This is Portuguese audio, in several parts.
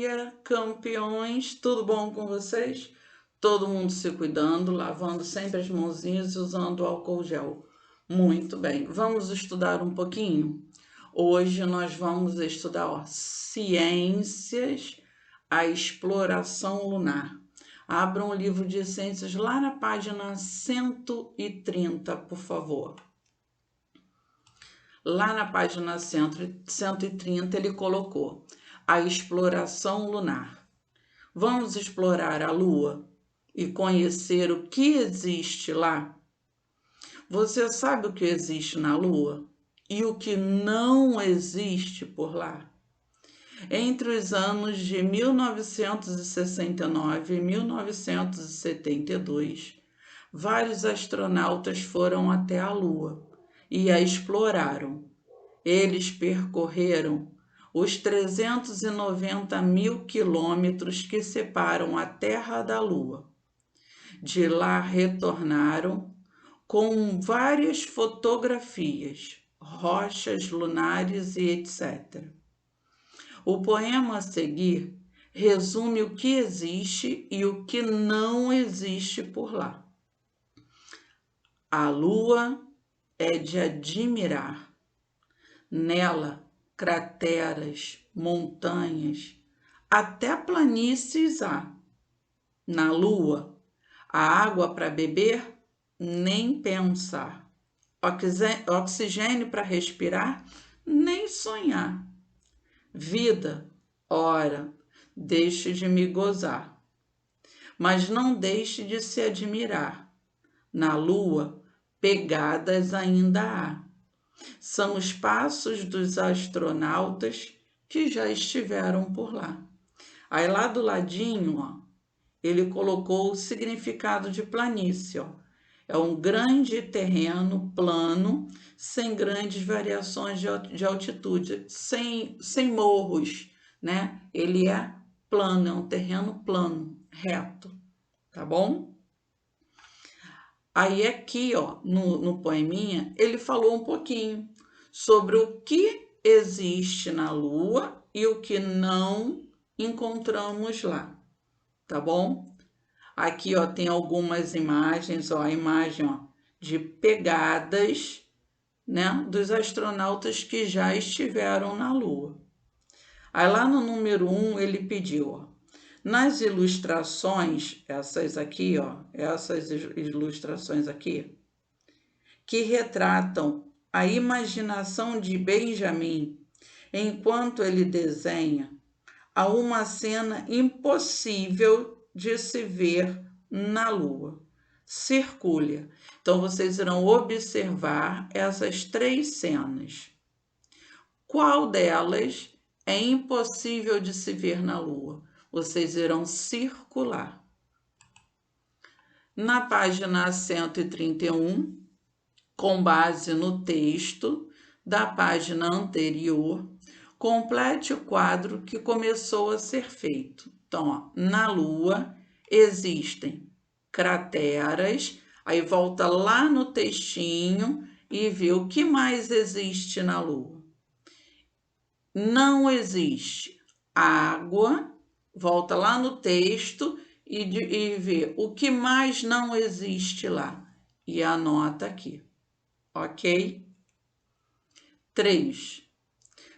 dia, campeões! Tudo bom com vocês? Todo mundo se cuidando, lavando sempre as mãozinhas e usando álcool gel. Muito bem, vamos estudar um pouquinho? Hoje nós vamos estudar ciências, a exploração lunar. Abra um livro de ciências lá na página 130, por favor. Lá na página 130 ele colocou a exploração lunar. Vamos explorar a Lua e conhecer o que existe lá? Você sabe o que existe na Lua e o que não existe por lá? Entre os anos de 1969 e 1972, vários astronautas foram até a Lua e a exploraram. Eles percorreram os 390 mil quilômetros que separam a Terra da Lua. De lá retornaram com várias fotografias, rochas lunares e etc. O poema a seguir resume o que existe e o que não existe por lá. A Lua é de admirar. Nela, crateras, montanhas, até planícies há. Na Lua, a água para beber, nem pensar. Oxigênio para respirar, nem sonhar. Vida, ora, deixe de me gozar. Mas não deixe de se admirar. Na Lua, pegadas ainda há. São os passos dos astronautas que já estiveram por lá. Aí lá do ladinho, ó, ele colocou o significado de planície. Ó. É um grande terreno plano, sem grandes variações de altitude, sem morros, né? Ele é plano, é um terreno plano, reto, tá bom? Aí aqui, ó, no poeminha, ele falou um pouquinho sobre o que existe na Lua e o que não encontramos lá, tá bom? Aqui, ó, tem algumas imagens, ó, a imagem, ó, de pegadas, né, dos astronautas que já estiveram na Lua. Aí lá no número 1 ele pediu, ó, nas ilustrações, essas aqui, ó, essas ilustrações aqui, que retratam a imaginação de Benjamin enquanto ele desenha, há uma cena impossível de se ver na Lua. Circule. Então, vocês irão observar essas 3 cenas. Qual delas é impossível de se ver na Lua? Vocês irão circular. Na página 131, com base no texto da página anterior, complete o quadro que começou a ser feito. Então, ó, na Lua existem crateras, aí volta lá no textinho e vê o que mais existe na Lua. Não existe água, volta lá no texto e vê o que mais não existe lá. E anota aqui, ok? 3.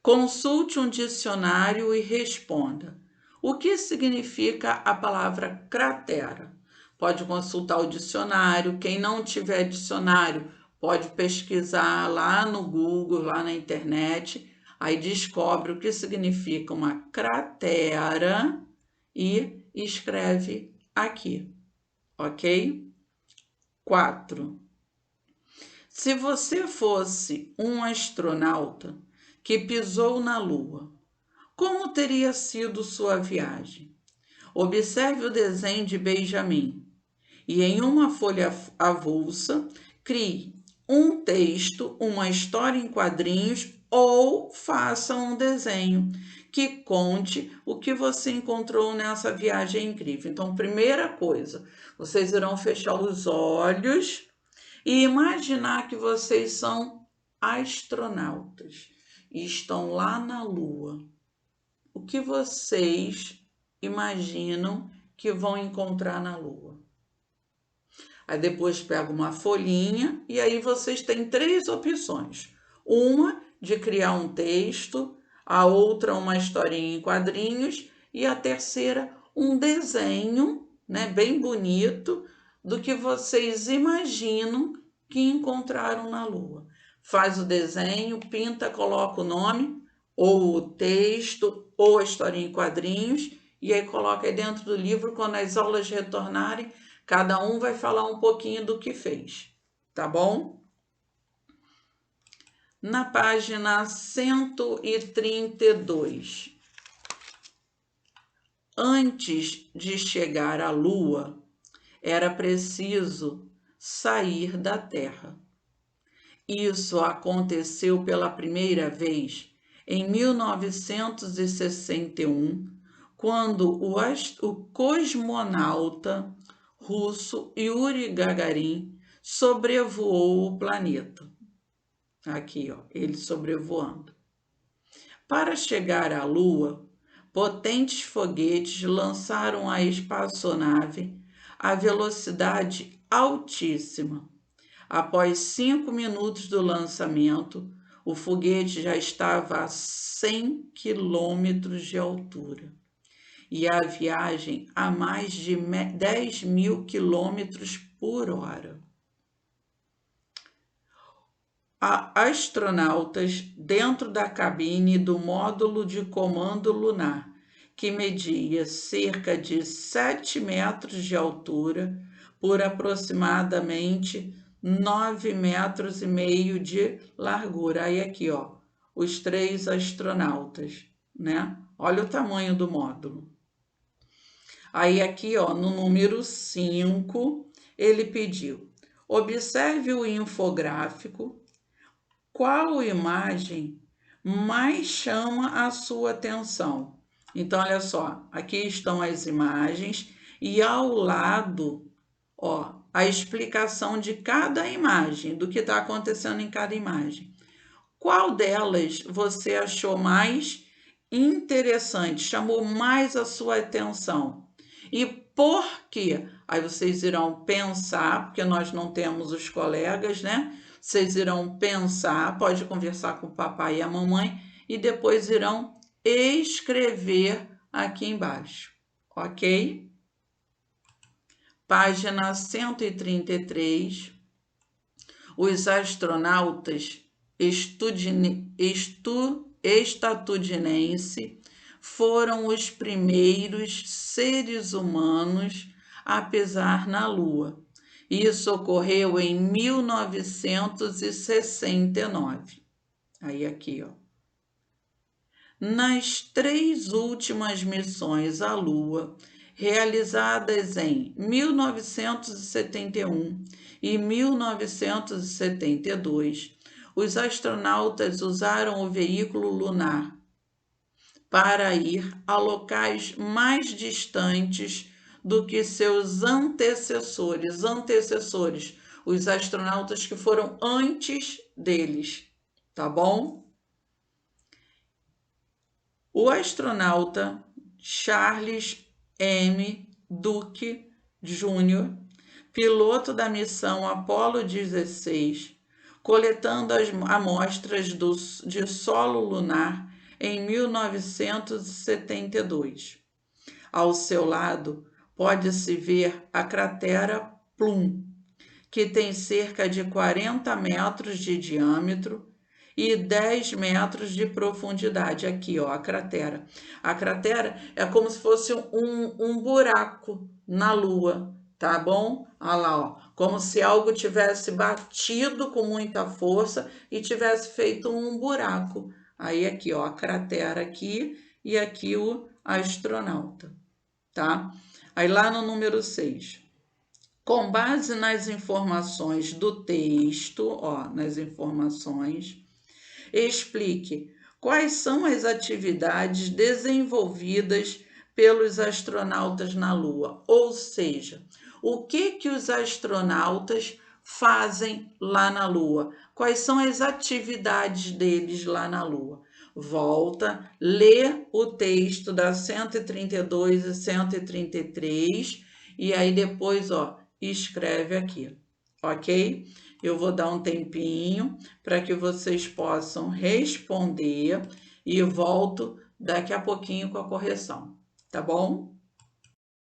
Consulte um dicionário e responda. O que significa a palavra cratera? Pode consultar o dicionário. Quem não tiver dicionário, pode pesquisar lá no Google, lá na internet. Aí descobre o que significa uma cratera e escreve aqui, ok? 4. Se você fosse um astronauta que pisou na Lua, como teria sido sua viagem? Observe o desenho de Benjamin e em uma folha avulsa, crie um texto, uma história em quadrinhos ou faça um desenho que conte o que você encontrou nessa viagem incrível. Então, primeira coisa, vocês irão fechar os olhos e imaginar que vocês são astronautas e estão lá na Lua. o que vocês imaginam que vão encontrar na Lua. Aí depois pega uma folhinha e aí vocês têm 3 opções. Uma de criar um texto, a outra uma historinha em quadrinhos e a terceira um desenho, né, bem bonito do que vocês imaginam que encontraram na Lua. Faz o desenho, pinta, coloca o nome, ou o texto, ou a historinha em quadrinhos, e aí coloca aí dentro do livro. Quando as aulas retornarem, cada um vai falar um pouquinho do que fez, tá bom? Na página 132. Antes de chegar à Lua, era preciso sair da Terra. Isso aconteceu pela primeira vez em 1961, quando o cosmonauta russo Yuri Gagarin sobrevoou o planeta. Aqui, ó, ele sobrevoando. Para chegar à Lua, potentes foguetes lançaram a espaçonave a velocidade altíssima. Após 5 minutos do lançamento, o foguete já estava a 100 quilômetros de altura e a viagem a mais de 10.000 quilômetros por hora. Astronautas dentro da cabine do módulo de comando lunar, que media cerca de 7 metros de altura por aproximadamente 9,5 metros de largura. Aí aqui, ó, os 3 astronautas, né? Olha o tamanho do módulo. Aí aqui, ó, no número 5, ele pediu: observe o infográfico. Qual imagem mais chama a sua atenção? Então, olha só, aqui estão as imagens e ao lado, ó, a explicação de cada imagem, do que está acontecendo em cada imagem. Qual delas você achou mais interessante, chamou mais a sua atenção? E por quê? Aí vocês irão pensar, porque nós não temos os colegas, né? Vocês irão pensar, pode conversar com o papai e a mamãe, e depois irão escrever aqui embaixo, ok? Página 133. Os astronautas estadunidenses foram os primeiros seres humanos a pisar na Lua. Isso ocorreu em 1969. Aí aqui, ó. Nas 3 últimas missões à Lua, realizadas em 1971 e 1972, os astronautas usaram o veículo lunar para ir a locais mais distantes do que seus antecessores, os astronautas que foram antes deles, tá bom? O astronauta Charles M. Duke Jr., piloto da missão Apollo 16, coletando as amostras de solo lunar em 1972. Ao seu lado, pode-se ver a cratera Plum, que tem cerca de 40 metros de diâmetro e 10 metros de profundidade. Aqui, ó, a cratera. A cratera é como se fosse um buraco na Lua, tá bom? Olha lá, ó, como se algo tivesse batido com muita força e tivesse feito um buraco. Aí aqui, ó, a cratera aqui e aqui o astronauta, tá? Aí lá no número 6. Com base nas informações do texto, ó, nas informações, explique quais são as atividades desenvolvidas pelos astronautas na Lua, ou seja, o que os astronautas fazem lá na Lua, quais são as atividades deles lá na Lua. volta, lê o texto da 132 e 133 e aí depois, ó, escreve aqui, ok? Eu vou dar um tempinho para que vocês possam responder e volto daqui a pouquinho com a correção, tá bom?